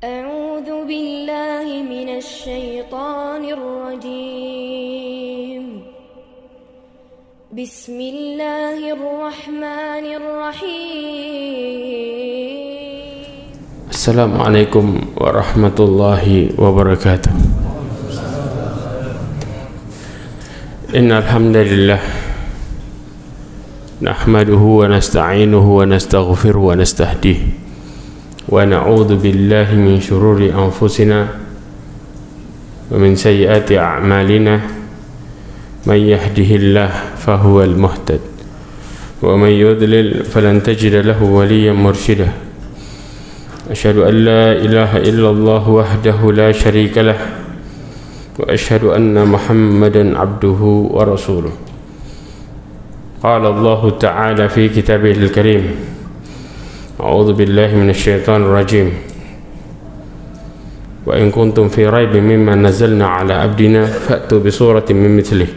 أعوذ بالله من الشيطان الرجيم بسم الله الرحمن الرحيم السلام عليكم ورحمة الله وبركاته. إن الحمد لله نحمده ونستعينه ونستغفره ونستهديه ونعوذ بالله من شرور أنفسنا ومن سيئات أعمالنا. من يهده الله فهو المهتد ومن يضلل فلن تجد له وليا مرشدا. أشهد أن لا إله إلا الله وحده لا شريك له وأشهد أن محمدا عبده ورسوله. قال الله تعالى في كتابه الكريم: أعوذ بالله من الشيطان الرجيم. وإن كنتم في ريب مما نزلنا على عبدنا فأتوا بسورة من مثله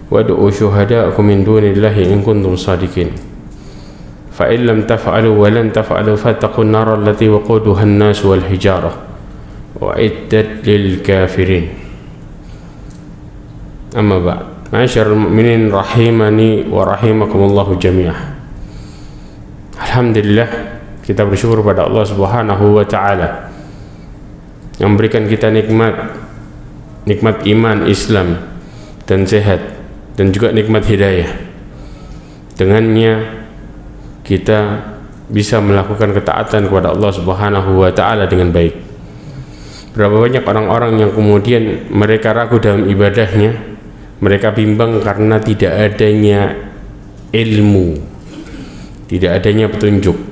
وادعوا شهداءكم من دون الله إن كنتم صادقين. فإن لم تفعلوا ولن تفعلوا فاتقوا النار التي وقودها الناس والحجارة وأعدت للكافرين. أما بعد، معاشر المؤمنين rahimani wa rahimakumullah jami'ah. Alhamdulillah, kita bersyukur pada Allah Subhanahu wa taala yang memberikan kita nikmat iman, Islam dan sehat, dan juga nikmat hidayah. Dengannya kita bisa melakukan ketaatan kepada Allah Subhanahu wa taala dengan baik. Berapa banyak orang-orang yang kemudian mereka ragu dalam ibadahnya, mereka bimbang karena tidak adanya ilmu, tidak adanya petunjuk.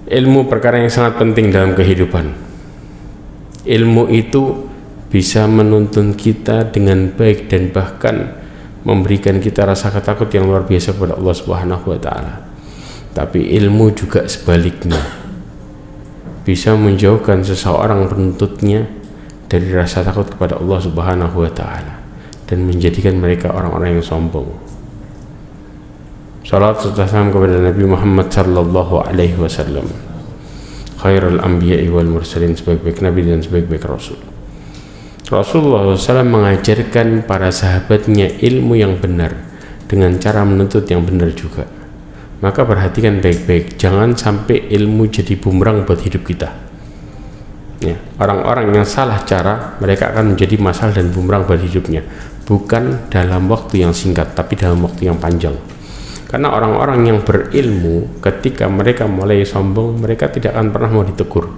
Ilmu perkara yang sangat penting dalam kehidupan. Ilmu itu bisa menuntun kita dengan baik dan bahkan memberikan kita rasa takut yang luar biasa kepada Allah Subhanahu wa taala. Tapi ilmu juga sebaliknya bisa menjauhkan seseorang penuntutnya dari rasa takut kepada Allah Subhanahu wa taala dan menjadikan mereka orang-orang yang sombong. Salat serta salam kepada Nabi Muhammad sallallahu alaihi wasallam, khairul anbiya'i wal mursalin, sebaik-baik nabi dan sebaik-baik rasul. Rasulullah SAW mengajarkan para sahabatnya ilmu yang benar dengan cara menuntut yang benar juga. Maka perhatikan baik-baik, jangan sampai ilmu jadi bumerang buat hidup kita. Ya, orang-orang yang salah cara, mereka akan menjadi masalah dan bumerang buat hidupnya, bukan dalam waktu yang singkat, tapi dalam waktu yang panjang. Karena orang-orang yang berilmu, ketika mereka mulai sombong, mereka tidak akan pernah mau ditegur.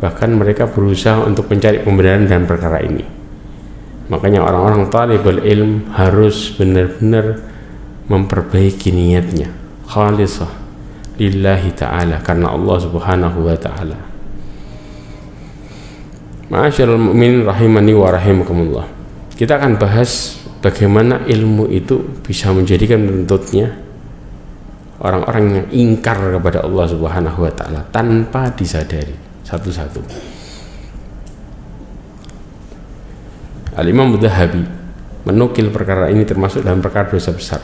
Bahkan mereka berusaha untuk mencari pembenaran dalam perkara ini. Makanya orang-orang talibul ilm harus benar-benar memperbaiki niatnya, khalisah lillahi ta'ala, karena Allah Subhanahu wa ta'ala. Ma'asyiral mu'minin rahimani wa rahimakumullah. Kita akan bahas bagaimana ilmu itu bisa menjadikan penuntutnya orang-orang yang ingkar kepada Allah Subhanahu wa ta'ala tanpa disadari. Satu-satu. Al-Imam Mudzahabi menukil perkara ini termasuk dalam perkara dosa besar.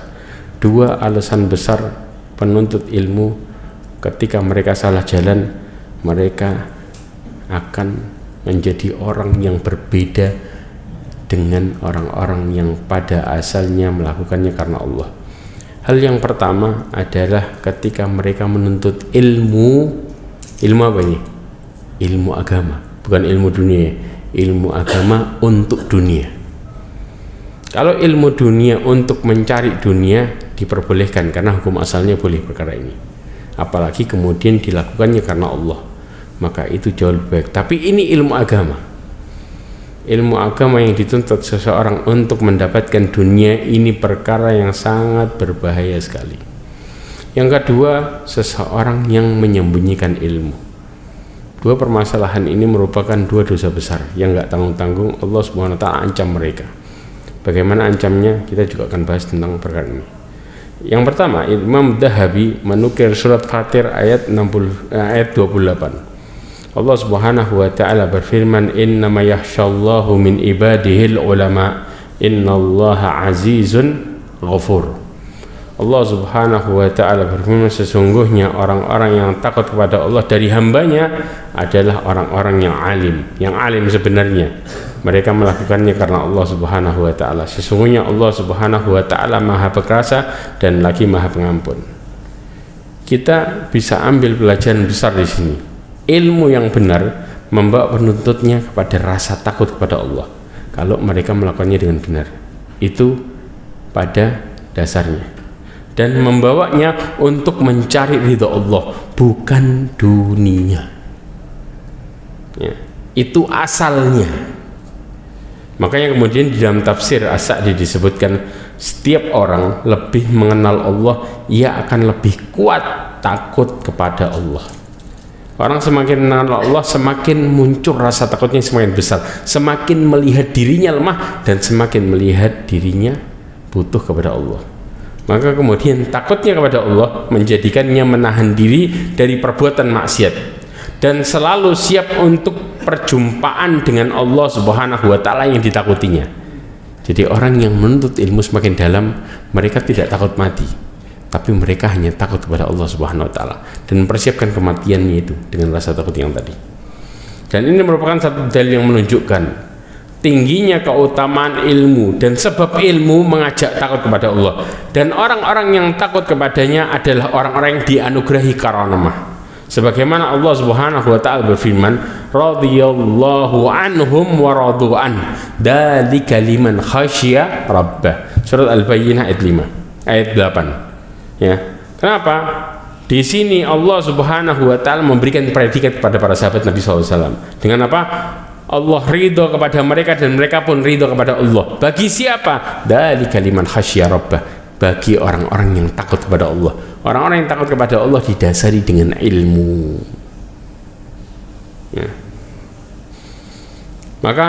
Dua alasan besar penuntut ilmu ketika mereka salah jalan, mereka akan menjadi orang yang berbeda dengan orang-orang yang pada asalnya melakukannya karena Allah. Hal yang pertama adalah ketika mereka menuntut ilmu apa ini? Ilmu agama, bukan ilmu dunia. Ilmu agama untuk dunia. Kalau ilmu dunia untuk mencari dunia diperbolehkan karena hukum asalnya boleh perkara ini. Apalagi kemudian dilakukannya karena Allah, maka itu jauh lebih baik. Tapi ini ilmu agama. Ilmu agama yang dituntut seseorang untuk mendapatkan dunia, ini perkara yang sangat berbahaya sekali. Yang kedua, seseorang yang menyembunyikan ilmu. Dua permasalahan ini merupakan dua dosa besar yang gak tanggung-tanggung. Allah Subhanahu wa ta'ala ancam mereka. Bagaimana ancamnya, kita juga akan bahas tentang perkara ini. Yang pertama, Imam Mudzahabi menukil surat Fatir ayat 28. Allah Subhanahu wa ta'ala berfirman, innama yakhshallahu min ibadihil ulama innallaha azizun ghafur. Allah Subhanahu wa ta'ala berfirman, sesungguhnya orang-orang yang takut kepada Allah dari hambanya adalah orang-orang yang alim sebenarnya. Mereka melakukannya karena Allah Subhanahu wa ta'ala. Sesungguhnya Allah Subhanahu wa ta'ala maha perkasa dan lagi maha pengampun. Kita bisa ambil pelajaran besar di sini. Ilmu yang benar membawa penuntutnya kepada rasa takut kepada Allah kalau mereka melakukannya dengan benar. Itu pada dasarnya, dan membawanya untuk mencari ridha Allah, bukan dunia. Ya, itu asalnya. Makanya kemudian di dalam tafsir As-Sa'di disebutkan, setiap orang lebih mengenal Allah, ia akan lebih kuat takut kepada Allah. Orang semakin mengenal Allah, semakin muncul rasa takutnya semakin besar, semakin melihat dirinya lemah dan semakin melihat dirinya butuh kepada Allah. Maka kemudian takutnya kepada Allah menjadikannya menahan diri dari perbuatan maksiat dan selalu siap untuk perjumpaan dengan Allah Subhanahu wa ta'ala yang ditakutinya. Jadi orang yang menuntut ilmu semakin dalam, mereka tidak takut mati, tapi mereka hanya takut kepada Allah Subhanahu wa ta'ala dan mempersiapkan kematiannya itu dengan rasa takut yang tadi. Dan ini merupakan satu dalil yang menunjukkan tingginya keutamaan ilmu dan sebab ilmu mengajak takut kepada Allah, dan orang-orang yang takut kepadanya adalah orang-orang yang dianugerahi karamah. Sebagaimana Allah Subhanahu wa ta'ala berfirman, radhiyallahu anhum wa radu an, dzalika liman khasyiya rabbah. Surat Al-Bayyinah ayat 5, ayat 8. Ya. Kenapa? Di sini Allah Subhanahu wa ta'ala memberikan predikat kepada para sahabat Nabi SAW. Dengan apa? Allah ridho kepada mereka dan mereka pun ridho kepada Allah. Bagi siapa? Dzalika liman khasyiya rabbah, bagi orang-orang yang takut kepada Allah. Orang-orang yang takut kepada Allah didasari dengan ilmu. Ya. Maka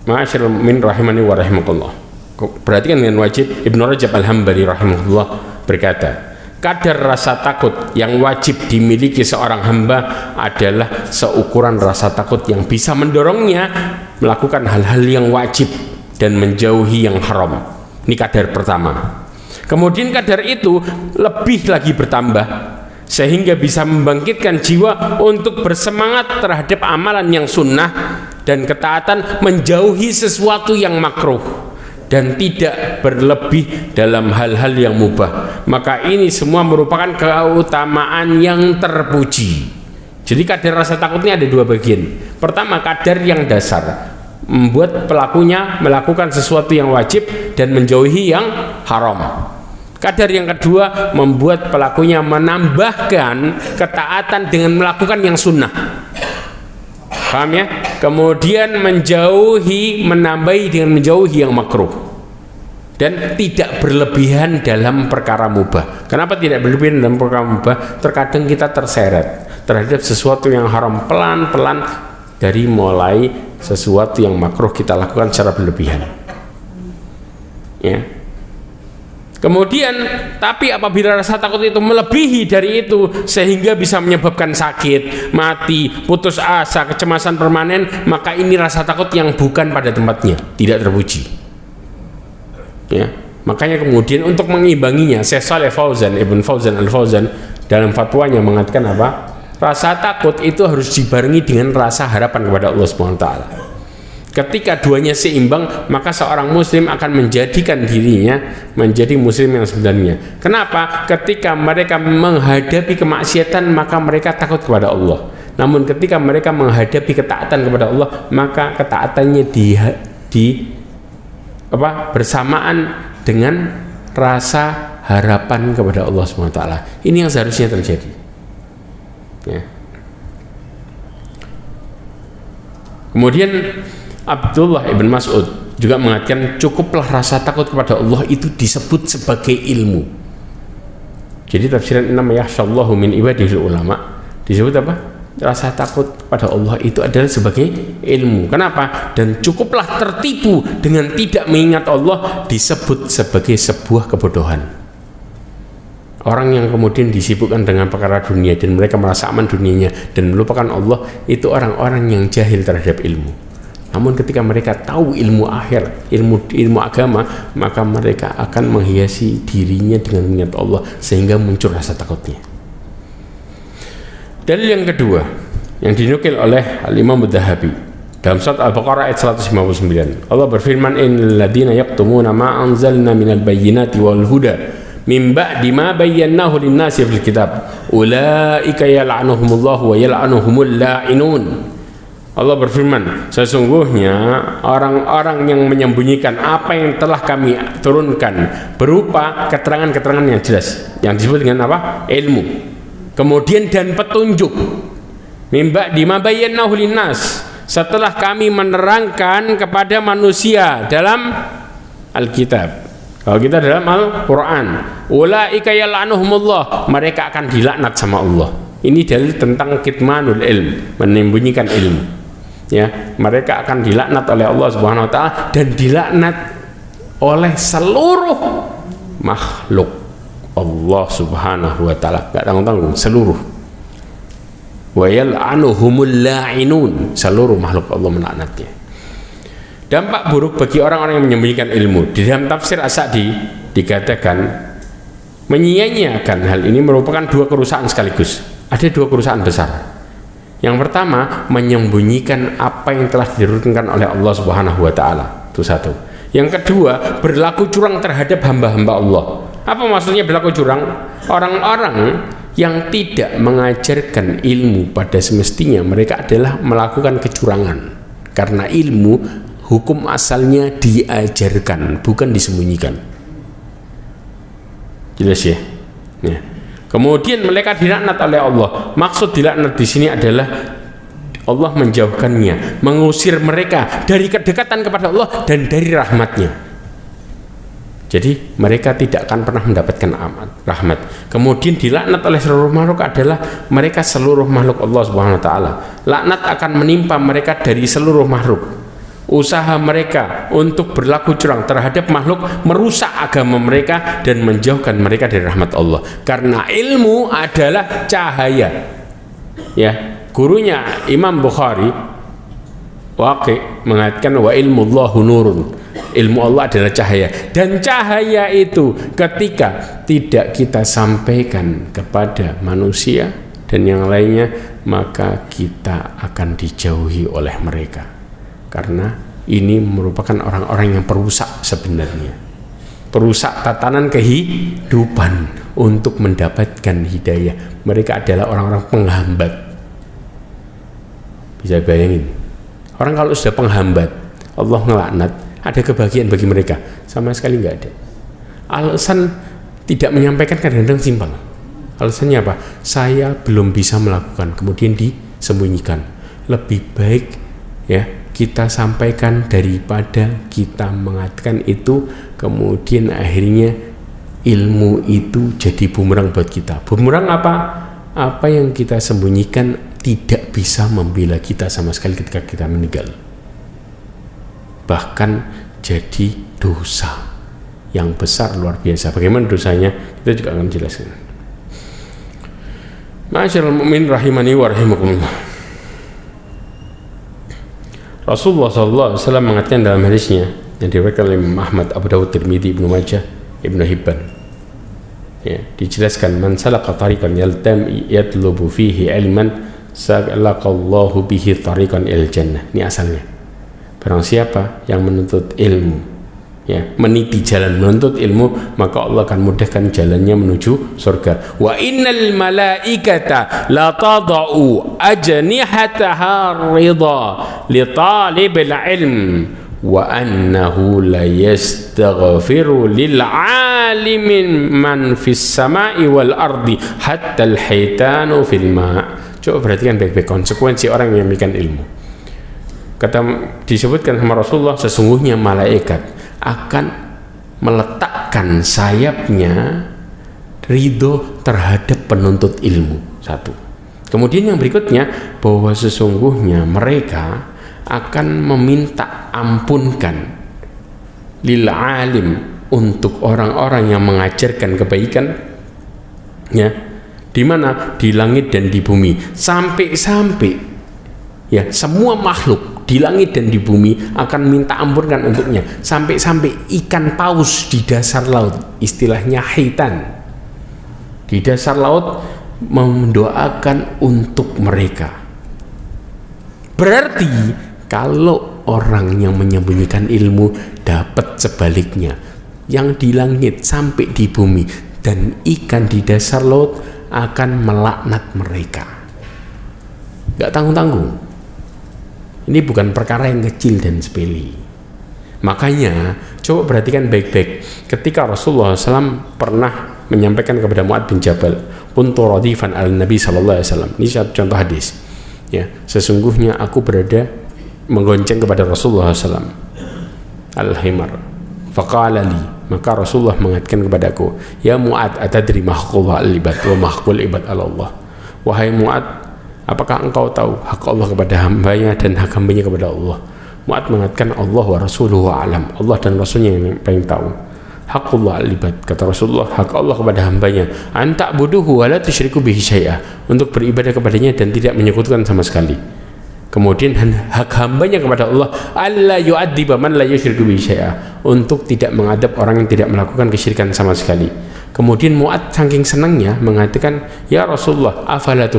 ma'asyiral mu'min rahimani wa rahimakumullah, perhatikan dengan wajib. Ibnu Rajab Al-Hambali rahimahullah berkata, kadar rasa takut yang wajib dimiliki seorang hamba adalah seukuran rasa takut yang bisa mendorongnya melakukan hal-hal yang wajib dan menjauhi yang haram. Ini kadar pertama. Kemudian kadar itu lebih lagi bertambah sehingga bisa membangkitkan jiwa untuk bersemangat terhadap amalan yang sunnah dan ketaatan, menjauhi sesuatu yang makruh dan tidak berlebih dalam hal-hal yang mubah. Maka ini semua merupakan keutamaan yang terpuji. Jadi kadar rasa takutnya ada dua bagian. Pertama, kadar yang dasar, membuat pelakunya melakukan sesuatu yang wajib dan menjauhi yang haram. Kadar yang kedua, membuat pelakunya menambahkan ketaatan dengan melakukan yang sunnah. Paham ya? Kemudian menambahi dengan menjauhi yang makruh dan tidak berlebihan dalam perkara mubah. Kenapa tidak berlebihan dalam perkara mubah? Terkadang kita terseret terhadap sesuatu yang haram, pelan-pelan dari mulai sesuatu yang makruh kita lakukan secara berlebihan. Ya. Kemudian, tapi apabila rasa takut itu melebihi dari itu sehingga bisa menyebabkan sakit, mati, putus asa, kecemasan permanen, maka ini rasa takut yang bukan pada tempatnya, tidak terpuji. Ya, makanya kemudian untuk mengimbanginya, Syekh Shalih Fauzan, Ibn Fauzan Al-Fauzan dalam fatwanya mengatakan apa? Rasa takut itu harus dibarengi dengan rasa harapan kepada Allah Subhanahu wa ta'ala. Ketika duanya seimbang, maka seorang muslim akan menjadikan dirinya menjadi muslim yang sebenarnya. Kenapa? Ketika mereka menghadapi kemaksiatan, maka mereka takut kepada Allah. Namun ketika mereka menghadapi ketaatan kepada Allah, maka ketaatannya bersamaan dengan rasa harapan kepada Allah SWT. Ini yang seharusnya terjadi. Ya. Kemudian Abdullah ibn Mas'ud juga mengatakan, cukuplah rasa takut kepada Allah itu disebut sebagai ilmu. Jadi tafsiran innama yakhshallahu min ibadihil ulama disebut apa? Rasa takut pada Allah itu adalah sebagai ilmu. Kenapa? Dan cukuplah tertipu dengan tidak mengingat Allah disebut sebagai sebuah kebodohan. Orang yang kemudian disibukkan dengan perkara dunia dan mereka merasa aman dunianya dan melupakan Allah, itu orang-orang yang jahil terhadap ilmu. Namun ketika mereka tahu ilmu akhirat, ilmu agama, maka mereka akan menghiasi dirinya dengan mengingat Allah sehingga muncul rasa takutnya. Dalil yang kedua yang dinukil oleh Al-Imam Adz-Dzahabi dalam surat Al-Baqarah ayat 159, Allah berfirman, innal ladzina yaqtumuna ma anzalna minal bayyinati wal huda min ba'di ma bayyanahu lin-nasi fil kitab ulaika yal'anuhumullahu wa yal'anuhumul la'inun. Allah berfirman, sesungguhnya orang-orang yang menyembunyikan apa yang telah kami turunkan berupa keterangan-keterangan yang jelas, yang disebut dengan apa? Ilmu. Kemudian dan petunjuk. Mimba dimabayyannahu linnas, setelah kami menerangkan kepada manusia dalam Alkitab. Kalau kita dalam Al-Quran, ulaika yal'anuhumullah, mereka akan dilaknat sama Allah. Ini dalil tentang kitmanul ilm, menyembunyikan ilmu. Ya, mereka akan dilaknat oleh Allah Subhanahu wa taala dan dilaknat oleh seluruh makhluk Allah Subhanahu wa taala. Enggak tanggung-tanggung, seluruh. Wa yal'anuhumul la'inun, seluruh makhluk Allah melaknatnya. Dampak buruk bagi orang-orang yang menyembunyikan ilmu. Di dalam tafsir As-Sa'di dikatakan menyia-nyiakan hal ini merupakan dua kerusakan sekaligus. Ada dua kerusakan besar. Yang pertama, menyembunyikan apa yang telah diturunkan oleh Allah Subhanahu wa taala. Itu satu. Yang kedua, berlaku curang terhadap hamba-hamba Allah. Apa maksudnya berlaku curang? Orang-orang yang tidak mengajarkan ilmu pada semestinya, mereka adalah melakukan kecurangan. Karena ilmu hukum asalnya diajarkan, bukan disembunyikan. Jelas ya? Ya. Kemudian mereka dilaknat oleh Allah. Maksud dilaknat di sini adalah Allah menjauhkannya, mengusir mereka dari kedekatan kepada Allah dan dari rahmatnya. Jadi mereka tidak akan pernah mendapatkan rahmat. Kemudian dilaknat oleh seluruh makhluk adalah mereka seluruh makhluk Allah Subhanahu wa taala. Laknat akan menimpa mereka dari seluruh makhluk. Usaha mereka untuk berlaku curang terhadap makhluk merusak agama mereka dan menjauhkan mereka dari rahmat Allah. Karena ilmu adalah cahaya. Ya, gurunya Imam Bukhari Waqi mengatakan wa ilmullahu nurun. Ilmu Allah adalah cahaya, dan cahaya itu ketika tidak kita sampaikan kepada manusia dan yang lainnya, maka kita akan dijauhi oleh mereka. Karena ini merupakan orang-orang yang perusak sebenarnya, perusak tatanan kehidupan untuk mendapatkan hidayah. Mereka adalah orang-orang penghambat. Bisa bayangin, orang kalau sudah penghambat, Allah ngelaknat, ada kebahagiaan bagi mereka? Sama sekali nggak ada. Alasan tidak menyampaikan kadang-kadang simpel. Alasannya apa? Saya belum bisa melakukan, kemudian disembunyikan. Lebih baik ya kita sampaikan daripada kita mengatakan itu, kemudian akhirnya ilmu itu jadi bumerang buat kita. Bumerang apa? Apa yang kita sembunyikan tidak bisa membela kita sama sekali ketika kita meninggal. Bahkan jadi dosa yang besar luar biasa. Bagaimana dosanya? Kita juga akan jelaskan. Ma'asyiral mu'min rahimani wa rahimakumullah. Rasulullah SAW mengatakan dalam hadisnya yang diriwayatkan oleh Imam Ahmad, Abu Dawud, Tirmidzi, Ibnu Majah, Ibnu Hibban, ya, dijelaskan, man salaka tariqan yatlubu fihi ilman salaqallahu bihi tariqan il jannah. Ini asalnya. Barang siapa yang menuntut ilmu, ya, meniti jalan menuntut ilmu, maka Allah akan mudahkan jalannya menuju surga. Wa innal malaikata la tadau ajnihataha ridha li talibil ilm wa annahu la yastaghfiru lil alimin man fis samai wal ardi hatta al haitanu fil ma. Coba perhatikan baik-baik konsekuensi orang yang memiliki ilmu. Kata disebutkan sama Rasulullah, sesungguhnya malaikat akan meletakkan sayapnya ridho terhadap penuntut ilmu. Satu. Kemudian yang berikutnya, bahwa sesungguhnya mereka akan meminta ampunkan lil alim, untuk orang-orang yang mengajarkan kebaikan, ya, di mana? Di langit dan di bumi. Sampai-sampai ya semua makhluk di langit dan di bumi akan minta ampunkan untuknya, sampai-sampai ikan paus di dasar laut, istilahnya hitan, di dasar laut mendoakan untuk mereka. Berarti kalau orang yang menyembunyikan ilmu dapat sebaliknya, yang di langit sampai di bumi dan ikan di dasar laut akan melaknat mereka. Gak tanggung-tanggung. Ini bukan perkara yang kecil dan sepele. Makanya coba perhatikan baik-baik. Ketika Rasulullah SAW pernah menyampaikan kepada Mu'adz bin Jabal, kuntu radifan al Nabi sallallahu alaihi wasallam. Ini satu contoh hadis. Ya, sesungguhnya aku berada menggonceng kepada Rasulullah SAW al-himar. Faqala li, maka Rasulullah mengatakan kepadaku, ya Mu'adz, atadri ma haqqullah al-ibad wa ma haqqul ibad ala Allah. Wahai Mu'adz, apakah engkau tahu hak Allah kepada hambanya dan hak hambanya kepada Allah? Mu'adz mengatakan, Allah wa rasuluhu alam, Allah dan Rasulnya yang paling tahu. Haqqullah al-ibad, kata Rasulullah, hak Allah kepada hambanya, an ta'buduhu wa la tusyriku bihi syai'a, untuk beribadah kepadanya dan tidak menyekutukan sama sekali. Kemudian hak hambanya kepada Allah, alla yu'adziba man la yusyriku bihi syai'a, untuk tidak mengadab orang yang tidak melakukan kesyirikan sama sekali. Kemudian Mu'adz saking senangnya mengatakan, ya Rasulullah, afala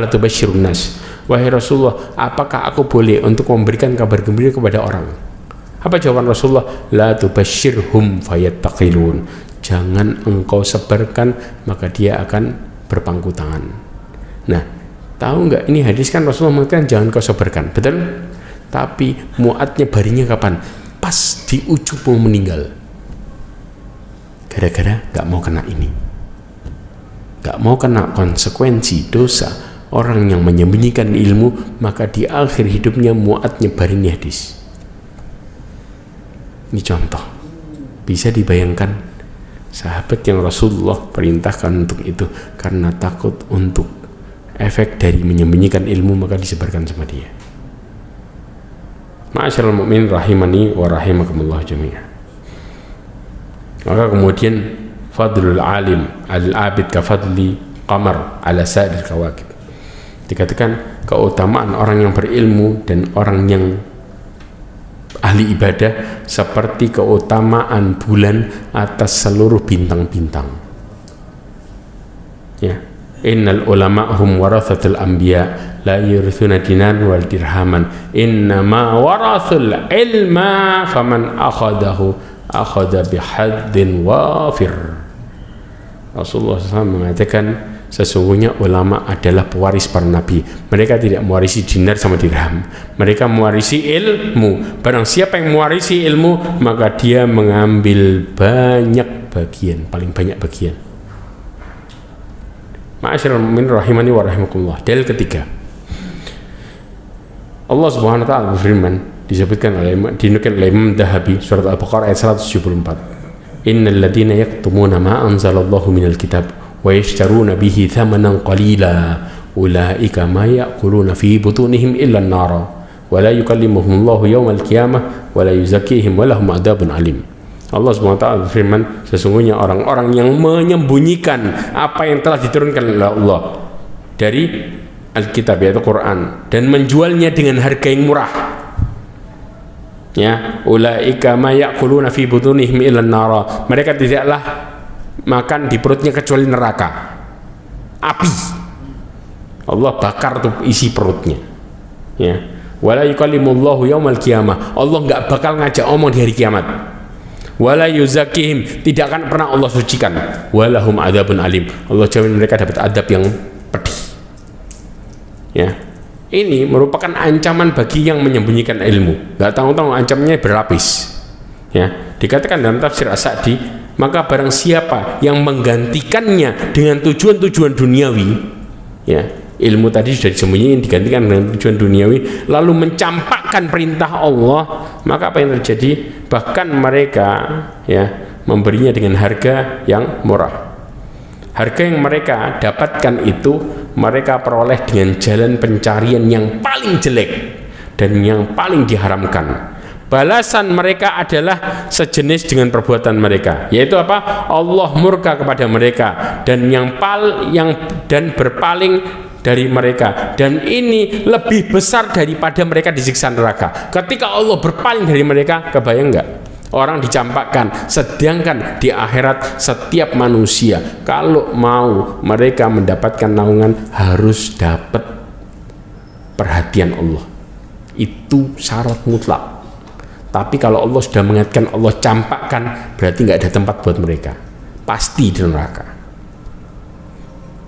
tubasyirun nas, wahai Rasulullah, apakah aku boleh untuk memberikan kabar gembira kepada orang? Apa jawaban Rasulullah? La tubasyirhum fayattaqilun, jangan engkau sebarkan maka dia akan berpangku tangan. Nah, tahu nggak, ini hadis kan Rasulullah mengatakan jangan kau sebarkan, betul? Tapi Mu'adz nyebarinya kapan? Pas di ujung mau meninggal, gara-gara gak mau kena ini, gak mau kena konsekuensi dosa orang yang menyembunyikan ilmu, maka di akhir hidupnya Mu'adz nyebarin hadis. Ini contoh, bisa dibayangkan sahabat yang Rasulullah perintahkan untuk itu karena takut untuk efek dari menyembunyikan ilmu, maka disebarkan sama dia. Ma'asyiral mu'minin rahimani wa rahimakumullah jami'an. Maka kemudian fadlul alim al-abid ka fadli qamar ala sa'ir kawakib, dikatakan keutamaan orang yang berilmu dan orang yang ahli ibadah seperti keutamaan bulan atas seluruh bintang-bintang. Ya, innal ulama hum warathatul anbiya la yurithuna dinan wal dirhaman, innama warathul ilma faman akhadahu akhadha bihaddin wafir. Rasulullah SAW mengatakan, sesungguhnya ulama adalah pewaris para nabi. Mereka tidak mewarisi dinar sama dirham, mereka mewarisi ilmu. Barang siapa yang mewarisi ilmu, maka dia mengambil banyak bagian, paling banyak bagian. Ma'asyiral mu'minin rahimani wa rahimakumullah. Dalil ketiga, Allah Subhanahu wa taala berfirman, disebutkan oleh dinukil oleh Imam Dahabi, surat Al-Baqarah ayat 174, innal ladzina yaktumuna ma anzalallahu minal kitab wa yashtaruna bihi thamanan qalila ulaika ma ya'kuluna fi butunihim illa an-nara wa la yukallimuhumullahu yawmal qiyamah wa la yuzakkihim wa lahum adzabun alim. Allah SWT berfirman, sesungguhnya orang-orang yang menyembunyikan apa yang telah diturunkan oleh Allah dari Alkitab, yaitu Quran, dan menjualnya dengan harga yang murah, ya, ulaika ma ya'kuluna fi butunihim illa an-nara, mereka tidaklah makan di perutnya kecuali neraka, api. Allah bakar tuh isi perutnya, ya. Wala yukallimullahu yaumal qiyamah, Allah nggak bakal ngajak omong di hari kiamat. Wala yuzakkihim, tidak akan pernah Allah sucikan. Walahum adzabun alim, Allah jamin mereka dapat adab yang pedih. Ya, ini merupakan ancaman bagi yang menyembunyikan ilmu. Nggak tahu-tahu ancamannya berlapis. Ya, dikatakan dalam tafsir As-Sa'di, maka barang siapa yang menggantikannya dengan tujuan-tujuan duniawi, ya, ilmu tadi sudah disembunyikan digantikan dengan tujuan duniawi, lalu mencampakkan perintah Allah, maka apa yang terjadi? Bahkan mereka, ya, memberinya dengan harga yang murah. Harga yang mereka dapatkan itu mereka peroleh dengan jalan pencarian yang paling jelek dan yang paling diharamkan. Balasan mereka adalah sejenis dengan perbuatan mereka, yaitu apa? Allah murka kepada mereka dan berpaling dari mereka, dan ini lebih besar daripada mereka disiksa neraka. Ketika Allah berpaling dari mereka, kebayang nggak? Orang dicampakkan, sedangkan di akhirat setiap manusia kalau mau mereka mendapatkan naungan harus dapat perhatian Allah. Itu syarat mutlak. Tapi kalau Allah sudah mengingatkan, Allah campakkan, berarti nggak ada tempat buat mereka, pasti di neraka.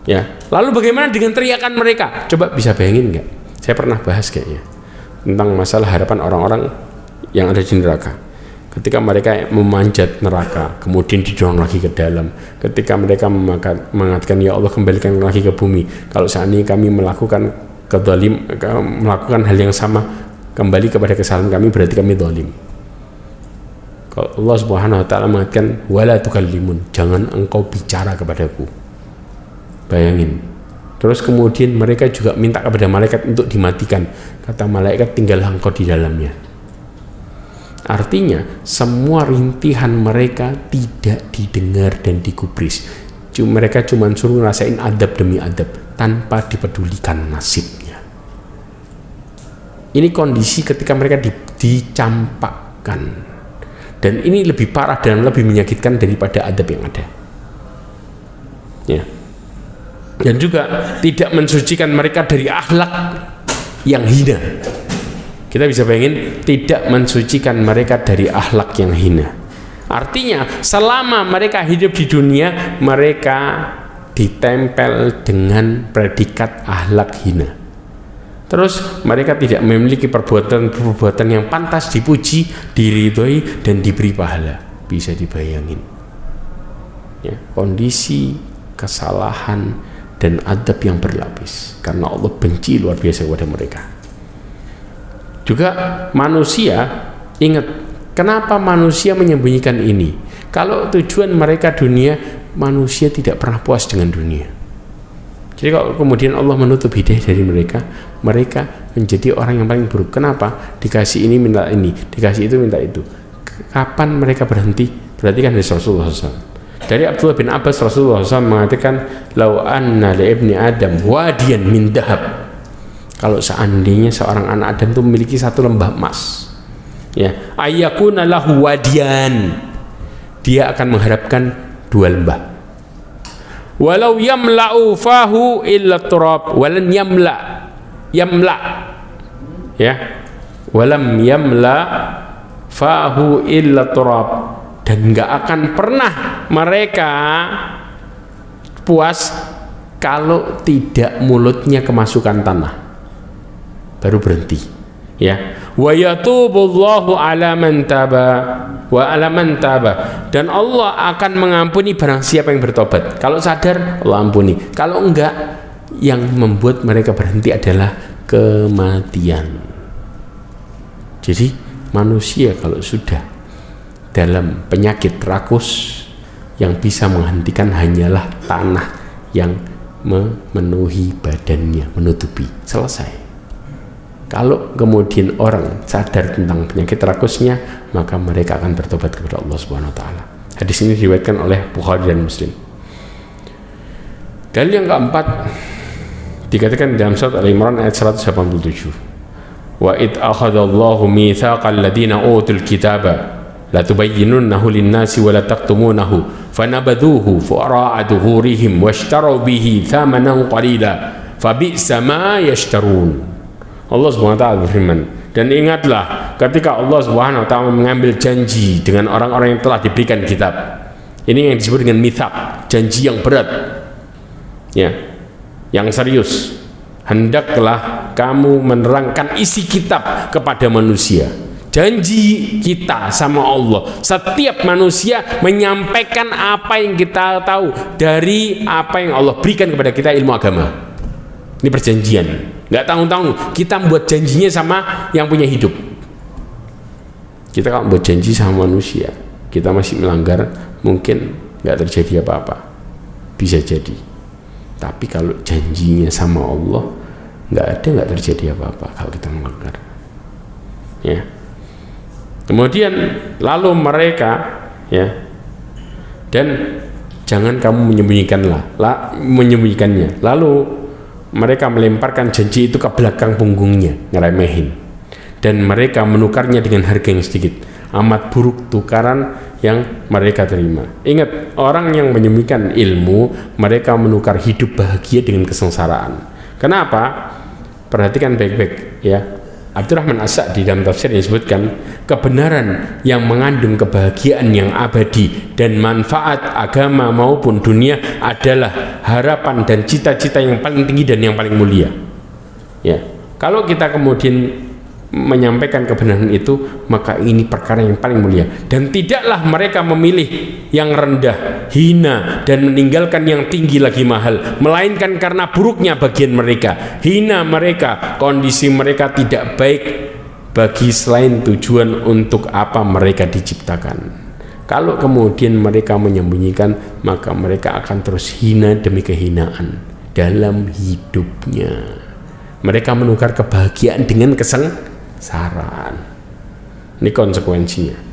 Ya, lalu bagaimana dengan teriakan mereka? Coba bisa bayangin nggak? Saya pernah bahas kayaknya tentang masalah harapan orang-orang yang ada di neraka. Ketika mereka memanjat neraka, kemudian didorong lagi ke dalam. Ketika mereka mengatakan, ya Allah kembalikan lagi ke bumi. Kalau seandainya kami melakukan hal yang sama, kembali kepada kesalahan kami, berarti kami zalim. Kalau Allah Subhanahu wa taala mengatakan, wala tukallimun, jangan engkau bicara kepadaku. Bayangin. Terus kemudian mereka juga minta kepada malaikat untuk dimatikan. Kata malaikat, tinggallah engkau di dalamnya. Artinya semua rintihan mereka tidak didengar dan digubris. Mereka cuma suruh ngerasain adab demi adab tanpa dipedulikan nasibnya. Ini kondisi ketika mereka dicampakkan, dan ini lebih parah dan lebih menyakitkan daripada adab yang ada. Ya. Dan juga tidak mensucikan mereka dari akhlak yang hina. Kita bisa bayangin, tidak mensucikan mereka dari akhlak yang hina. Artinya selama mereka hidup di dunia, mereka ditempel dengan predikat akhlak hina. Terus mereka tidak memiliki perbuatan yang pantas dipuji, diridhoi, dan diberi pahala. Bisa dibayangin ya, kondisi kesalahan dan adab yang berlapis, karena Allah benci luar biasa kepada mereka. Juga manusia, ingat, kenapa manusia menyembunyikan ini? Kalau tujuan mereka dunia, manusia tidak pernah puas dengan dunia. Jadi kalau kemudian Allah menutup hidayah dari mereka, mereka menjadi orang yang paling buruk. Kenapa? Dikasih ini minta ini, dikasih itu minta itu. Kapan mereka berhenti? Berarti kan dari Rasulullah SAW. Dari Abdullah bin Abbas, Rasulullah SAW mengatakan, lau anna li ibni Adam wadiyan min dahab. Kalau seandainya seorang anak Adam itu memiliki satu lembah emas, ya, ayyakuna lahu wadiyan, dia akan mengharapkan dua lembah. Walau yamla'u fahu illa turab, walan yamla, ya, walam yamla fahu illa turab, dan nggak akan pernah mereka puas kalau tidak mulutnya kemasukan tanah, baru berhenti. Ya, wa yatubullahu ala man taba wa ala man taba, dan Allah akan mengampuni barang siapa yang bertobat. Kalau sadar, Allah ampuni. Kalau enggak, yang membuat mereka berhenti adalah kematian. Jadi manusia kalau sudah dalam penyakit rakus, yang bisa menghentikan hanyalah tanah yang memenuhi badannya, menutupi. Selesai. Kalau kemudian orang sadar tentang penyakit rakusnya, maka mereka akan bertobat kepada Allah Subhanahu wa taala. Hadis ini diriwayatkan oleh Bukhari dan Muslim. Dalil yang keempat dikatakan dalam surat Al-Imran ayat 187. Wa id akhadallahu mitsaqal ladzina utul kitaba la tubayyinunnahu lin-nasi wa la taqtumunahu fanabadhuhu fara'a dhuhurihim washtaru bihi thamanan qalila fabi'sa ma yashtarun. Allah Subhanahu wa taala berfirman, dan ingatlah ketika Allah Subhanahu wa taala mengambil janji dengan orang-orang yang telah diberikan kitab. Ini yang disebut dengan mitsaq, janji yang berat, ya, yang serius. Hendaklah kamu menerangkan isi kitab kepada manusia. Janji kita sama Allah, setiap manusia menyampaikan apa yang kita tahu dari apa yang Allah berikan kepada kita, ilmu agama. Ini perjanjian, nggak tanggung-tanggung. Kita membuat janjinya sama yang punya hidup. Kita kalau membuat janji sama manusia, kita masih melanggar, mungkin nggak terjadi apa-apa, bisa jadi. Tapi kalau janjinya sama Allah, nggak terjadi apa-apa kalau kita melanggar. Ya. Kemudian lalu mereka, ya, dan jangan kamu menyembunyikannya. Lalu mereka melemparkan janji itu ke belakang punggungnya, ngeremehin, dan mereka menukarnya dengan harga yang sedikit. Amat buruk tukaran yang mereka terima. Ingat, orang yang menyembunyikan ilmu, mereka menukar hidup bahagia dengan kesengsaraan. Kenapa? Perhatikan baik-baik ya. Abdurrahman As-Sa'di dalam tafsirnya disebutkan, kebenaran yang mengandung kebahagiaan yang abadi dan manfaat agama maupun dunia adalah harapan dan cita-cita yang paling tinggi dan yang paling mulia. Ya, kalau kita kemudian menyampaikan kebenaran itu, maka ini perkara yang paling mulia, dan tidaklah mereka memilih yang rendah, hina, dan meninggalkan yang tinggi lagi mahal, melainkan karena buruknya bagian mereka, hina mereka, kondisi mereka tidak baik bagi selain tujuan untuk apa mereka diciptakan. Kalau kemudian mereka menyembunyikan, maka mereka akan terus hina demi kehinaan dalam hidupnya. Mereka menukar kebahagiaan dengan kesengsaraan. Ini konsekuensinya.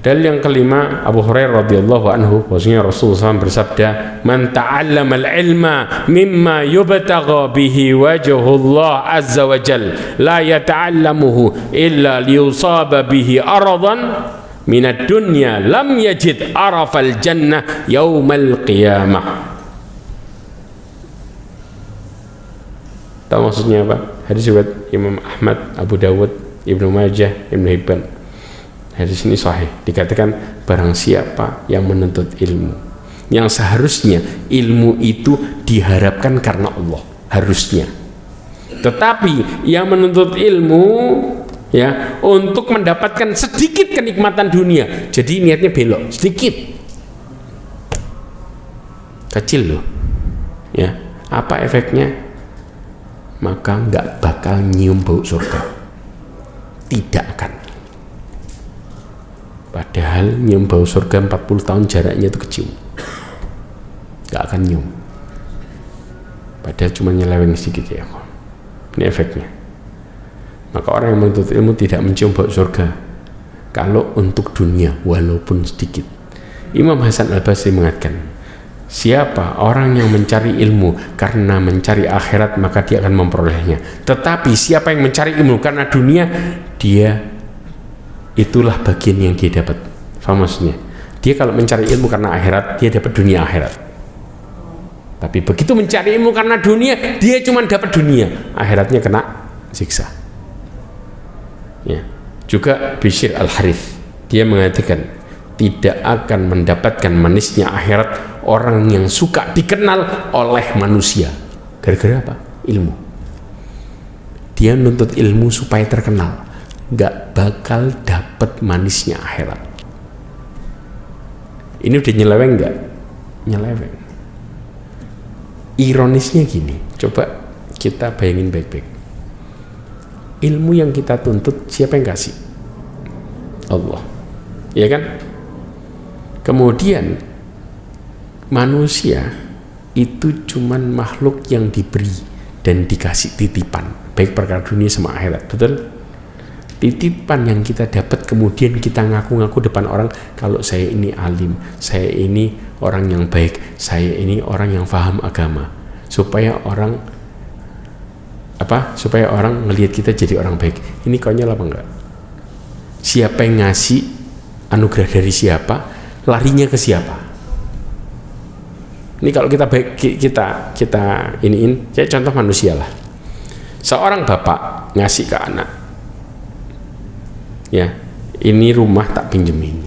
Dalil yang kelima, Abu Hurairah radhiyallahu anhu, bahwasanya Rasulullah SAW bersabda, "Man ta'allama al-ilma mimma yubtagha bihi wajhullah azza wa jal, la yata'allamuhu illa liyusaba bihi aradan min ad-dunya, lam yajid arafal jannah yaumal qiyamah." Tahu maksudnya apa? Hadis riwayat Imam Ahmad, Abu Dawud, Ibnu Majah, Ibnu Hibban. Hadis ini sahih. Dikatakan, barang siapa yang menuntut ilmu, yang seharusnya ilmu itu diharapkan karena Allah, harusnya. Tetapi yang menuntut ilmu ya untuk mendapatkan sedikit kenikmatan dunia, jadi niatnya belok sedikit, kecil loh. Ya, apa efeknya? Maka nggak bakal nyium bau surga, tidak akan. Padahal nyium bau surga 40 tahun jaraknya itu kecium, nggak akan nyium. Padahal cuma nyeleweng sedikit ya. Ini efeknya. Maka orang yang menuntut ilmu tidak mencium bau surga kalau untuk dunia walaupun sedikit. Imam Hasan Al-Basri mengatakan, siapa orang yang mencari ilmu karena mencari akhirat, maka dia akan memperolehnya. Tetapi siapa yang mencari ilmu karena dunia, dia itulah bagian yang dia dapat. Faham maksudnya? Dia kalau mencari ilmu karena akhirat, dia dapat dunia akhirat. Tapi begitu mencari ilmu karena dunia, dia cuma dapat dunia, akhiratnya kena siksa. Ya. Juga Bishr Al-Harith, dia mengatakan, tidak akan mendapatkan manisnya akhirat orang yang suka dikenal oleh manusia. Gara-gara apa? Ilmu. Dia nuntut ilmu supaya terkenal, gak bakal dapat manisnya akhirat. Ini udah nyeleweng gak? Nyeleweng. Ironisnya gini, coba kita bayangin baik-baik. Ilmu yang kita tuntut, siapa yang kasih? Allah. Ya kan? Kemudian manusia itu cuman makhluk yang diberi dan dikasih titipan, baik perkara dunia sama akhirat. Betul? Titipan yang kita dapat kemudian kita ngaku-ngaku depan orang, kalau saya ini alim, saya ini orang yang baik, saya ini orang yang paham agama, supaya orang supaya orang ngelihat kita jadi orang baik. Ini konyol apa enggak? Siapa yang ngasih anugerah dari siapa, larinya ke siapa? Ini kalau kita iniin, saya contoh manusia lah. Seorang bapak ngasih ke anak, ya, ini rumah tak pinjemin,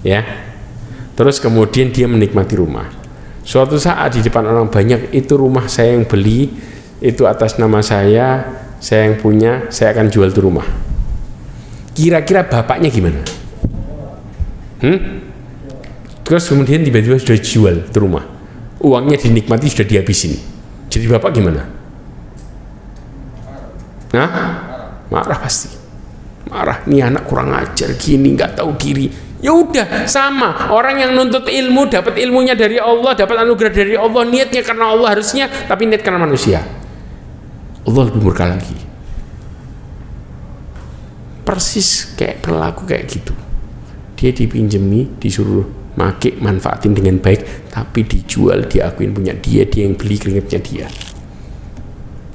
ya. Terus kemudian dia menikmati rumah. Suatu saat di depan orang banyak, itu rumah saya yang beli, itu atas nama saya yang punya, saya akan jual tuh rumah. Kira-kira bapaknya gimana? Terus kemudian tiba-tiba sudah jual tuh rumah, uangnya dinikmati, sudah dihabisin. Jadi bapak gimana? Nah, marah pasti. Marah, nih anak kurang ajar gini, nggak tahu kiri. Ya udah, sama orang yang nuntut ilmu, dapat ilmunya dari Allah, dapat anugerah dari Allah, niatnya karena Allah harusnya, tapi niat karena manusia, Allah lebih murka lagi. Persis kayak perilaku kayak gitu. Dia dipinjemi, disuruh make manfaatin dengan baik, tapi dijual, diakuin punya dia yang beli keringetnya dia.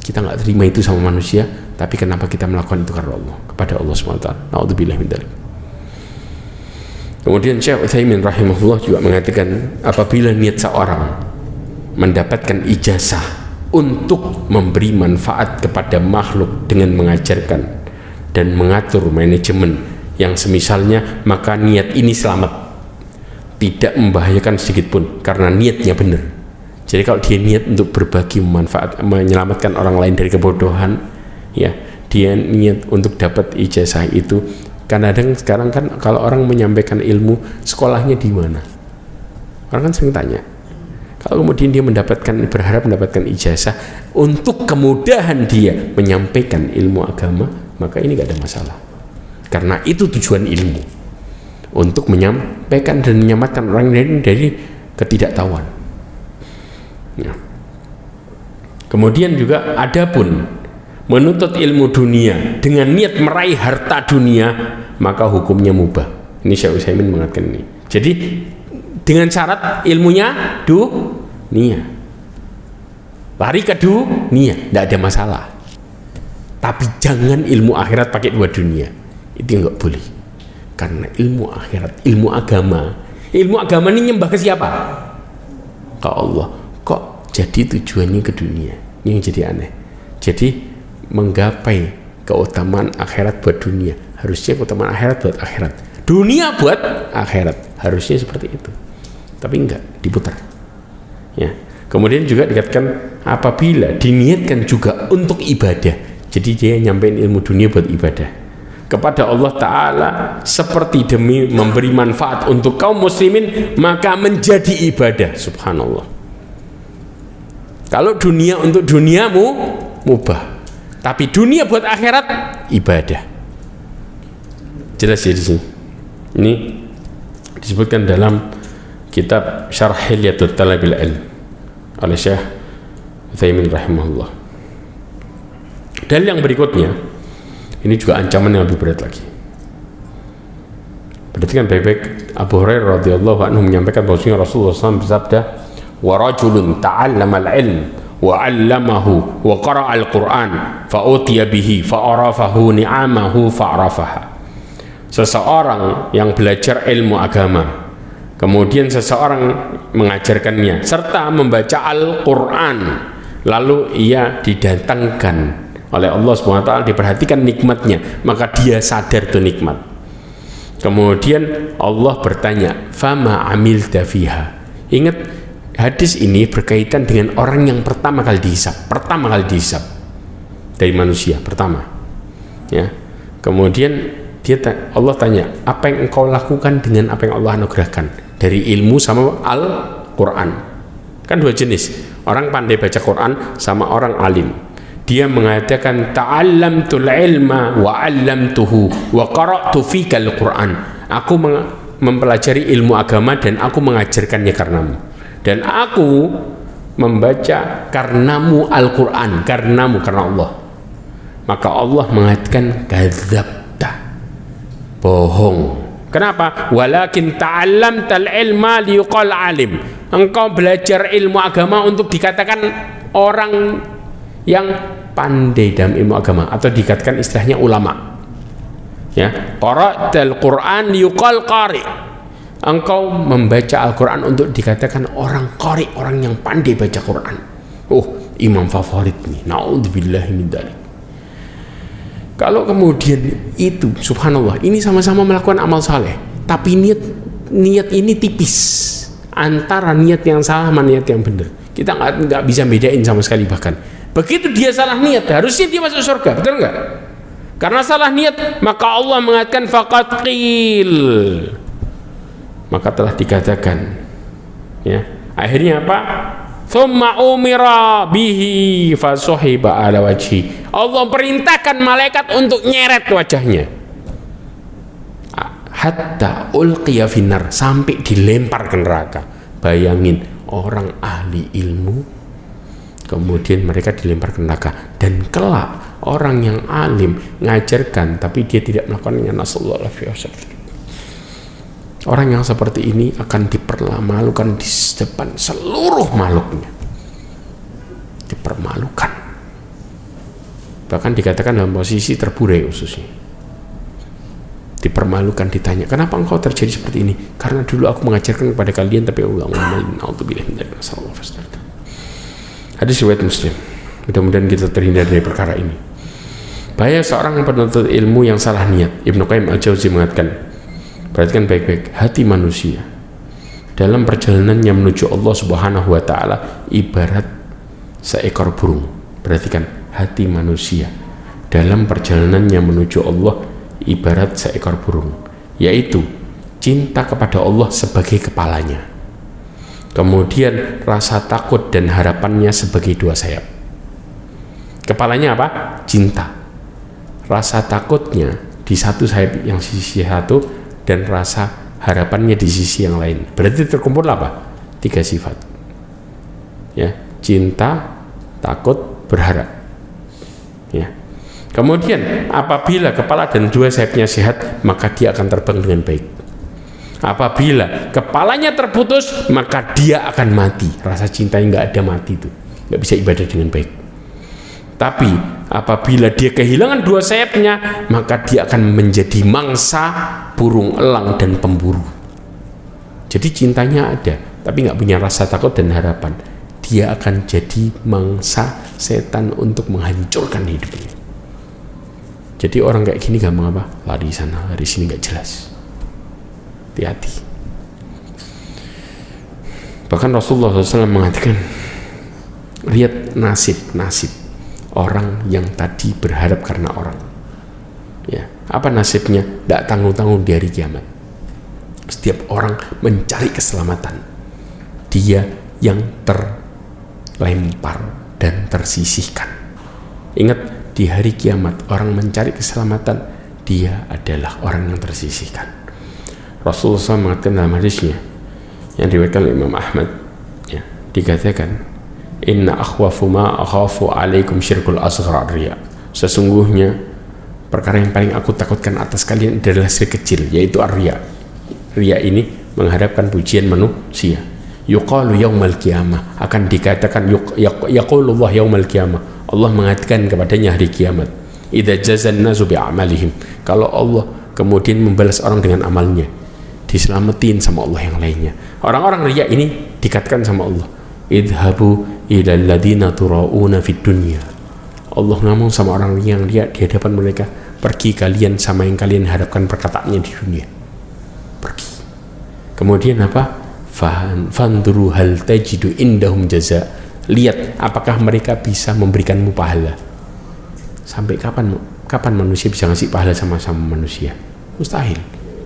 Kita nggak terima itu sama manusia, tapi kenapa kita melakukan itu karena Allah, kepada Allah SWT. Na'udzubillah min dzalik. Kemudian Syekh Utsaimin rahimahullah juga mengatakan, apabila niat seorang mendapatkan ijazah untuk memberi manfaat kepada makhluk dengan mengajarkan dan mengatur manajemen yang semisalnya, maka niat ini selamat, tidak membahayakan sedikit pun karena niatnya benar. Jadi kalau dia niat untuk berbagi, manfaat, menyelamatkan orang lain dari kebodohan, ya, dia niat untuk dapat ijazah itu. Kadang sekarang kan kalau orang menyampaikan ilmu, sekolahnya di mana? Orang kan sering tanya. Kalau kemudian dia berharap mendapatkan ijazah untuk kemudahan dia menyampaikan ilmu agama, maka ini gak ada masalah. Karena itu tujuan ilmu, untuk menyampaikan dan menyelamatkan orang lain dari ketidaktahuan. Ya. Kemudian juga adapun menuntut ilmu dunia dengan niat meraih harta dunia, maka hukumnya mubah. Ini Syekh Utsaimin mengatakan ini. Jadi dengan syarat ilmunya dunia, lari ke dunia, tidak ada masalah. Tapi jangan ilmu akhirat pakai dua dunia, itu nggak boleh. Karena ilmu akhirat, ilmu agama ini nyembah ke siapa? Ke Allah. Kok jadi tujuannya ke dunia? Ini yang jadi aneh. Jadi menggapai keutamaan akhirat buat dunia, harusnya keutamaan akhirat buat akhirat, dunia buat akhirat, harusnya seperti itu. Tapi enggak, diputar. Ya. Kemudian juga dikatakan apabila diniatkan juga untuk ibadah, jadi dia nyampein ilmu dunia buat ibadah kepada Allah Ta'ala seperti demi memberi manfaat untuk kaum muslimin, maka menjadi ibadah. Subhanallah. Kalau dunia untuk duniamu mubah, tapi dunia buat akhirat ibadah. Jelas ya di sini. Ini disebutkan dalam kitab Syarh Hilyatul Talabil Ilm oleh Syekh Utsaimin rahimahullah. Dalil yang berikutnya, ini juga ancaman yang lebih berat lagi. Perhatikan baik-baik. Abu Hurairah radhiyallahu anhu menyampaikan bahwasanya Rasulullah SAW bersabda, wa rajulun ta'allama al-ilm wa 'allamahu wa qara'a al-Qur'an fa utiya bihi fa arafahu ni'amahu fa arafaha. Seseorang yang belajar ilmu agama, kemudian seseorang mengajarkannya serta membaca Al-Qur'an, lalu ia didatangkan oleh Allah SWT, diperhatikan nikmatnya, maka dia sadar itu nikmat. Kemudian Allah bertanya, fama amilta fiha. Ingat, hadis ini berkaitan dengan orang yang pertama kali dihisab dari manusia pertama, ya. Kemudian Allah tanya, apa yang engkau lakukan dengan apa yang Allah anugerahkan dari ilmu sama Al-Quran? Kan dua jenis, orang pandai baca Quran sama orang alim. Dia mengatakan ta'allamtul ilma wa 'allamtuhu wa qara'tu fika al-Quran. Aku mempelajari ilmu agama dan aku mengajarkannya karenamu, dan aku membaca karenamu Al-Quran, karena Allah. Maka Allah mengatakan kadzabta, bohong. Kenapa? Walakin ta'allamtal ilma liyuqal alim. Engkau belajar ilmu agama untuk dikatakan orang yang pandai dalam ilmu agama, atau dikatakan istilahnya ulama, ya. Qara'tal Qur'an liyuqal qari. Engkau membaca Al-Quran untuk dikatakan orang qari, orang yang pandai baca Quran. Imam favorit nih, na'udzubillahi min dzalik. Kalau kemudian itu, subhanallah, ini sama-sama melakukan amal saleh, tapi niat ini tipis antara niat yang salah sama niat yang benar. Kita nggak bisa bedain sama sekali. Bahkan begitu dia salah niat, harusnya dia masuk surga, betul nggak? Karena salah niat, maka Allah mengatakan faqad qil, maka telah dikatakan, ya. Akhirnya apa? Thumma umira bihi fasuhiba ala wajhi. Allah perintahkan malaikat untuk nyeret wajahnya hatta ulqiya finnar, sampai dilempar ke neraka. Bayangin, orang ahli ilmu kemudian mereka dilempar ke neraka, dan kelak orang yang alim ngajarkan tapi dia tidak melakukannya, nasallallahu alaihi wasallam. Orang yang seperti ini akan dipermalukan di depan seluruh makhluknya. Dipermalukan. Bahkan dikatakan dalam posisi terburai khususnya. Dipermalukan, ditanya, kenapa engkau terjadi seperti ini? Karena dulu aku mengajarkan kepada kalian tapi aku nggak ngamalin. Hadis riwayat Muslim. Mudah-mudahan kita terhindar dari perkara ini. Bahaya seorang penuntut ilmu yang salah niat. Ibnu Qayyim al-Jauzi mengatakan, perhatikan baik-baik, hati manusia dalam perjalanannya menuju Allah Subhanahu wa taala ibarat seekor burung. Perhatikan, hati manusia dalam perjalanannya menuju Allah ibarat seekor burung, yaitu cinta kepada Allah sebagai kepalanya, kemudian rasa takut dan harapannya sebagai dua sayap. Kepalanya apa? Cinta. Rasa takutnya di satu sayap yang sisi satu dan rasa harapannya di sisi yang lain. Berarti terkumpul apa? 3 sifat. Ya, cinta, takut, berharap. Ya. Kemudian apabila kepala dan 2 sayapnya sehat, maka dia akan terbang dengan baik. Apabila kepalanya terputus, maka dia akan mati. Rasa cintanya nggak ada, mati itu, nggak bisa ibadah dengan baik. Tapi apabila dia kehilangan 2 sayapnya, maka dia akan menjadi mangsa burung elang dan pemburu. Jadi cintanya ada, tapi nggak punya rasa takut dan harapan. Dia akan jadi mangsa setan untuk menghancurkan hidupnya. Jadi orang kayak gini gampang apa? Lari sana, lari sini, nggak jelas. Hati-hati. Bahkan Rasulullah SAW mengatakan, lihat nasib orang yang tadi berharap karena orang. Ya, apa nasibnya? Tidak tanggung-tanggung di hari kiamat. Setiap orang mencari keselamatan, dia yang terlempar dan tersisihkan. Ingat, di hari kiamat orang mencari keselamatan, dia adalah orang yang tersisihkan. Rasulullah SAW mengatakan dalam hadisnya yang diriwayatkan oleh Imam Ahmad, ya, dikatakan, inna akhwafu ma akhafu alaikum syirkul asghar riya. Sesungguhnya perkara yang paling aku takutkan atas kalian adalah syirik kecil, yaitu ar-riya. Riya ini mengharapkan pujian manusia. Yuqalu yaumal qiyamah, akan dikatakan yaqulullah yaumal qiyamah, Allah mengatakan kepadanya hari kiamat, idza jazan nasu bi'amalihim, kalau Allah kemudian membalas orang dengan amalnya, diselamatin sama Allah yang lainnya. Orang-orang riya ini dikatakan sama Allah, idhabu ilal ladina turauna fid dunya. Allah ngomong sama orang yang riya di hadapan mereka, pergi kalian sama yang kalian harapkan perkataannya di dunia. Pergi. Kemudian apa? Fanduru hal tajidu indahum jaza. Lihat apakah mereka bisa memberikanmu pahala. Sampai kapan manusia bisa ngasih pahala sama-sama manusia? Mustahil.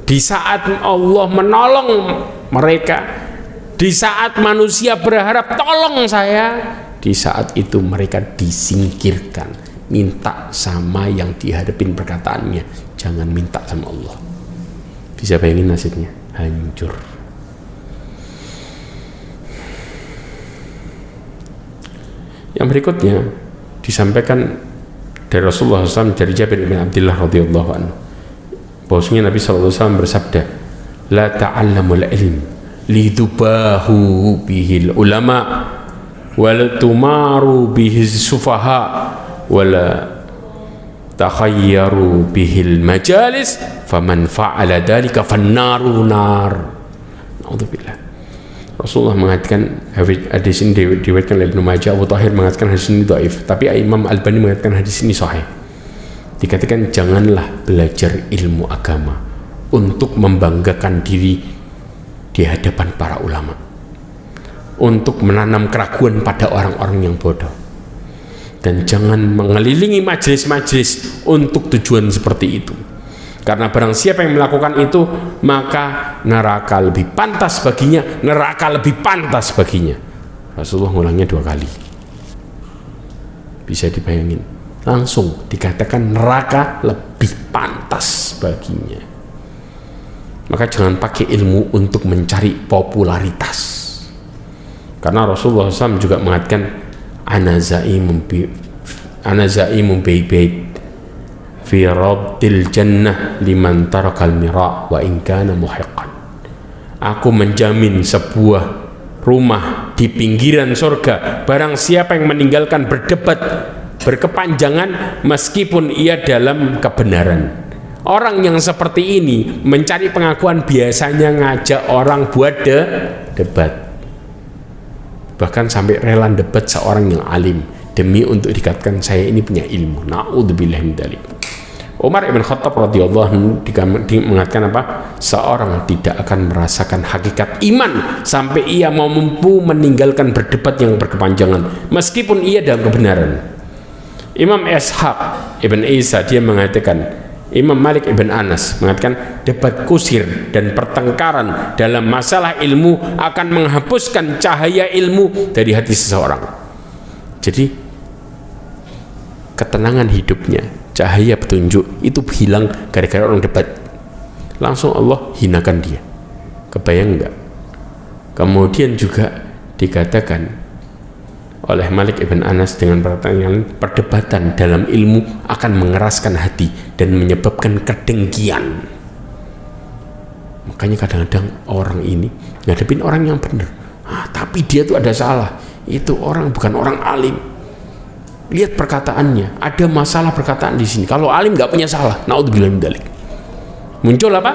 Di saat Allah menolong mereka, di saat manusia berharap tolong saya, di saat itu mereka disingkirkan, minta sama yang dihadapin perkataannya, jangan minta sama Allah. Bisa bayangin nasibnya, hancur. Yang berikutnya disampaikan dari Rasulullah SAW dari Jabir bin Abdullah radhiyallahu anhu, bahwasanya Nabi SAW bersabda, la ta'allamul ilm lidubahu bihil ulama wala tumaru bihiz sufaha wala takhayyaru bihil majalis faman fa'ala dhalika fannaru nar. Naudzubillah. Rasulullah mengatakan, hadis ini diriwayatkan oleh Ibnu Majah, Abu Thahir mengatakan hadis ini dhaif, tapi Imam Albani mengatakan hadis ini sahih. Dikatakan janganlah belajar ilmu agama untuk membanggakan diri di hadapan para ulama, untuk menanam keraguan pada orang-orang yang bodoh, dan jangan mengelilingi majelis-majelis untuk tujuan seperti itu. Karena barang siapa yang melakukan itu, maka neraka lebih pantas baginya, neraka lebih pantas baginya. Rasulullah ngulangnya 2 kali. Bisa dibayangin, langsung dikatakan neraka lebih pantas baginya. Maka jangan pakai ilmu untuk mencari popularitas. Karena Rasulullah SAW juga mengatakan, ana zaimun bait fi raddil jannah liman tarakal mira wa in kana muhiqqan. aku menjamin sebuah rumah di pinggiran surga barang siapa yang meninggalkan berdebat berkepanjangan meskipun ia dalam kebenaran. Orang yang seperti ini mencari pengakuan biasanya ngajak orang buat debat, bahkan sampai rela debat seorang yang alim demi untuk dikatakan saya ini punya ilmu. Na'udzubillah min dzalik. Umar ibn Khattab radhiyallahu anhu mengatakan apa? Seorang tidak akan merasakan hakikat iman sampai ia mau mampu meninggalkan berdebat yang berkepanjangan meskipun ia dalam kebenaran. Imam Ishaq ibn Isa dia mengatakan, Imam Malik ibn Anas mengatakan debat kusir dan pertengkaran dalam masalah ilmu akan menghapuskan cahaya ilmu dari hati seseorang. Jadi ketenangan hidupnya, cahaya petunjuk itu hilang gara-gara orang debat. Langsung Allah hinakan dia. Kebayang enggak? Kemudian juga dikatakan oleh Malik ibn Anas dengan pertanyaan, perdebatan dalam ilmu akan mengeraskan hati dan menyebabkan kedengkian. Makanya kadang-kadang orang ini ngadepin orang yang benar, tapi dia tuh ada salah. Itu orang bukan orang alim. Lihat perkataannya, ada masalah perkataan di sini. Kalau alim nggak punya salah, naudzubillah min dzalik. Muncul apa?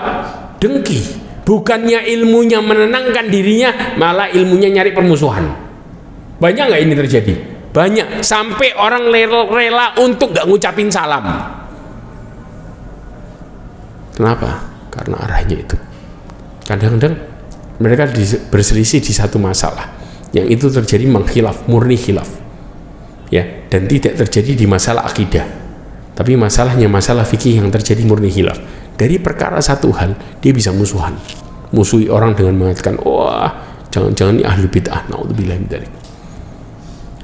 Dengki. Bukannya ilmunya menenangkan dirinya, malah ilmunya nyari permusuhan. Banyak nggak ini terjadi? Banyak. Sampai orang rela untuk nggak ngucapin salam. Kenapa? Karena arahnya itu. Kadang-kadang mereka berselisih di satu masalah, yang itu terjadi mengkhilaf, murni khilaf. Ya, dan tidak terjadi di masalah akidah, tapi masalahnya masalah fikih yang terjadi murni khilaf. Dari perkara satu hal dia bisa musuhan, musuhi orang dengan mengatakan wah jangan-jangan ini ahli bid'ah, naudzubillah min dzalik.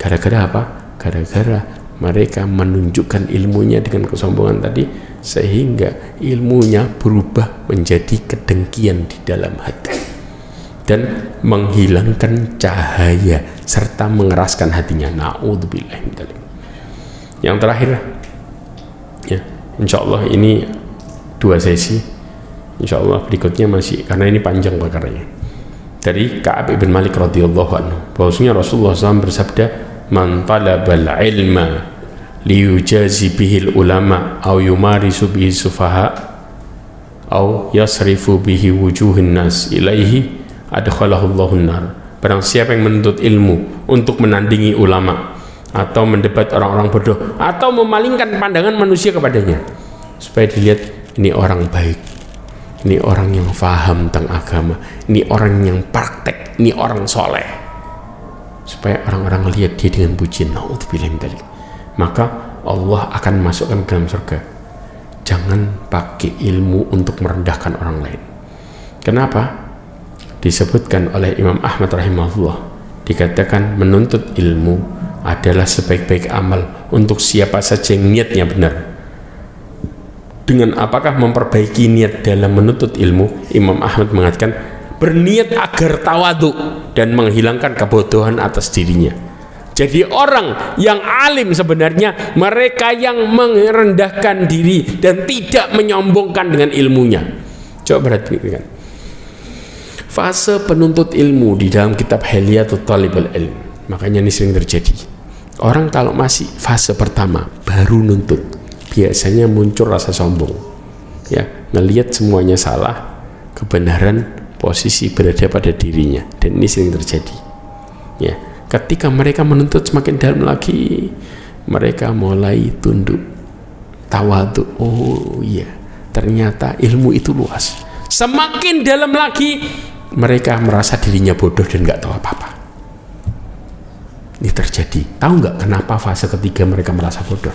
Gara-gara apa? Gara-gara mereka menunjukkan ilmunya dengan kesombongan tadi, sehingga ilmunya berubah menjadi kedengkian di dalam hati dan menghilangkan cahaya serta mengeraskan hatinya. Na'udzubillah min dzalik. Yang terakhir ya, insyaallah ini 2 sesi, insyaallah berikutnya masih, karena ini panjang perkaranya, dari Ka'ab ibn Malik radhiyallahu anhu bahwasanya Rasulullah SAW bersabda, man talabal ilma liyujazi bihil ulama aw yumarisu bihi sufaha aw yasrifu bihi wujuhin nas ilaihi adkhalahu Allahun nar. Barang siapa yang menuntut ilmu untuk menandingi ulama atau mendebat orang-orang bodoh atau memalingkan pandangan manusia kepadanya supaya dilihat ini orang baik, ini orang yang faham tentang agama, ini orang yang praktek, ini orang soleh, supaya orang-orang lihat dia dengan pujian, naudzubillah min dzalik, maka Allah akan masukkan ke dalam surga. Jangan pakai ilmu untuk merendahkan orang lain. Kenapa? Disebutkan oleh Imam Ahmad rahimahullah, dikatakan menuntut ilmu adalah sebaik-baik amal untuk siapa saja yang niatnya benar. Dengan apakah memperbaiki niat dalam menuntut ilmu? Imam Ahmad mengatakan berniat agar tawadhu dan menghilangkan kebodohan atas dirinya. Jadi orang yang alim sebenarnya mereka yang merendahkan diri dan tidak menyombongkan dengan ilmunya. Coba perhatikan fase penuntut ilmu di dalam kitab Hilyatul Talibul Ilm. Makanya ini sering terjadi. Orang kalau masih fase pertama baru nuntut, biasanya muncul rasa sombong. Ya, ngelihat semuanya salah, kebenaran posisi berada pada dirinya, dan ini sering terjadi. Ya, ketika mereka menuntut semakin dalam lagi, mereka mulai tunduk, tawadhu. Oh iya, ternyata ilmu itu luas. Semakin dalam lagi, mereka merasa dirinya bodoh dan nggak tahu apa-apa. Ini terjadi. Tahu nggak kenapa fase ketiga mereka merasa bodoh?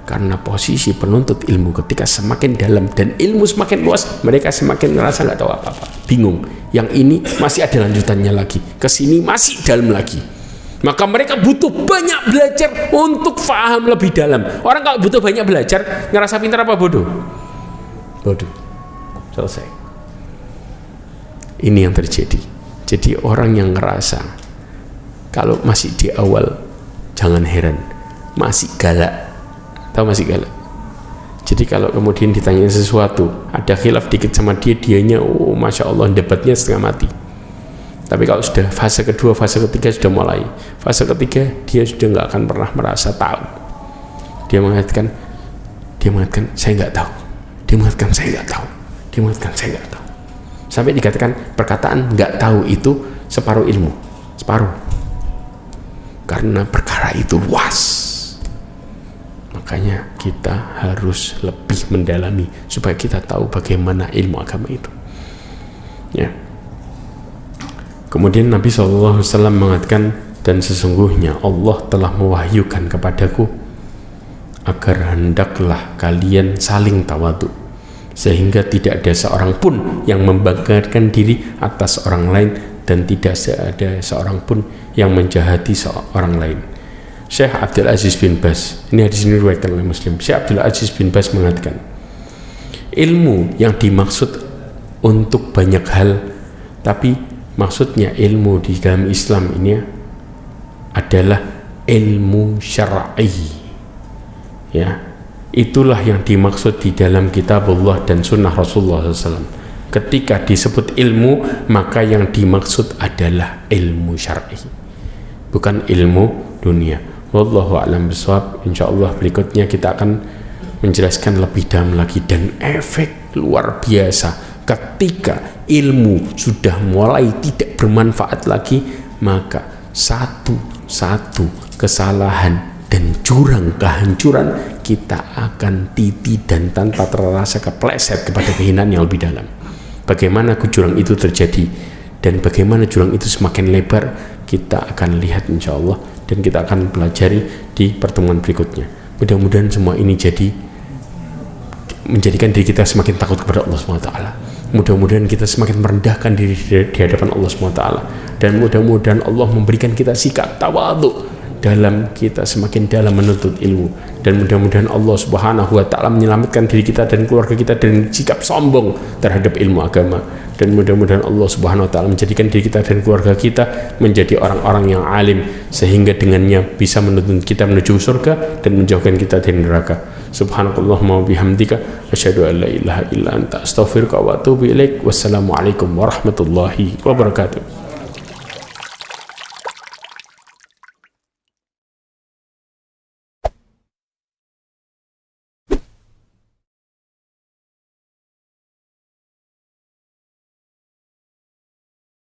Karena posisi penuntut ilmu ketika semakin dalam dan ilmu semakin luas, mereka semakin merasa nggak tahu apa-apa, bingung. Yang ini masih ada lanjutannya lagi, kesini masih dalam lagi. Maka mereka butuh banyak belajar untuk paham lebih dalam. Orang kalau butuh banyak belajar, ngerasa pintar apa bodoh? Bodoh. Selesai. Ini yang terjadi. Jadi orang yang ngerasa kalau masih di awal, jangan heran masih galak. Tahu masih galak? Jadi kalau kemudian ditanya sesuatu, ada khilaf dikit sama dia, dianya oh masya Allah debatnya setengah mati. Tapi kalau sudah fase kedua, fase ketiga sudah mulai. Fase ketiga dia sudah nggak akan pernah merasa tahu. Dia mengatakan saya nggak tahu. Dia mengatakan saya nggak tahu. Dia mengatakan saya nggak tahu. Sampai dikatakan perkataan nggak tahu itu separuh ilmu, separuh. Karena perkara itu luas. Makanya kita harus lebih mendalami supaya kita tahu bagaimana ilmu agama itu. Ya. Kemudian Nabi SAW mengatakan, dan sesungguhnya Allah telah mewahyukan kepadaku agar hendaklah kalian saling tawadhu, sehingga tidak ada seorang pun yang membanggakan diri atas orang lain dan tidak ada seorang pun yang menjahati seorang lain. Syekh Abdul Aziz bin Baz, ini hadis ini diriwayatkan oleh Muslim. Syekh Abdul Aziz bin Baz mengatakan, ilmu yang dimaksud untuk banyak hal, tapi maksudnya ilmu di dalam Islam ini adalah ilmu syar'i. Ya, itulah yang dimaksud di dalam kitabullah dan sunnah Rasulullah SAW. Ketika disebut ilmu, maka yang dimaksud adalah ilmu syar'i, bukan ilmu dunia. Wallahu a'lam bishawab. Insyaallah berikutnya kita akan menjelaskan lebih dalam lagi, dan efek luar biasa ketika ilmu sudah mulai tidak bermanfaat lagi, maka satu kesalahan dan jurang kehancuran kita akan titi dan tanpa terasa kepleset kepada kehinaan yang lebih dalam. Bagaimana jurang itu terjadi dan bagaimana jurang itu semakin lebar, kita akan lihat insyaallah, dan kita akan pelajari di pertemuan berikutnya. Mudah-mudahan semua ini menjadikan diri kita semakin takut kepada Allah SWT. Mudah-mudahan kita semakin merendahkan diri di hadapan Allah SWT, dan mudah-mudahan Allah memberikan kita sikap tawadhu dalam kita semakin dalam menuntut ilmu, dan mudah-mudahan Allah Subhanahu wa taala menyelamatkan diri kita dan keluarga kita dari sikap sombong terhadap ilmu agama, dan mudah-mudahan Allah Subhanahu wa taala menjadikan diri kita dan keluarga kita menjadi orang-orang yang alim, sehingga dengannya bisa menuntun kita menuju surga dan menjauhkan kita dari neraka. Subhanakallahumma wa bihamdika asyhadu an la ilaha illa anta astaghfiruka wa atubu ilaik. Wassalamualaikum warahmatullahi wabarakatuh.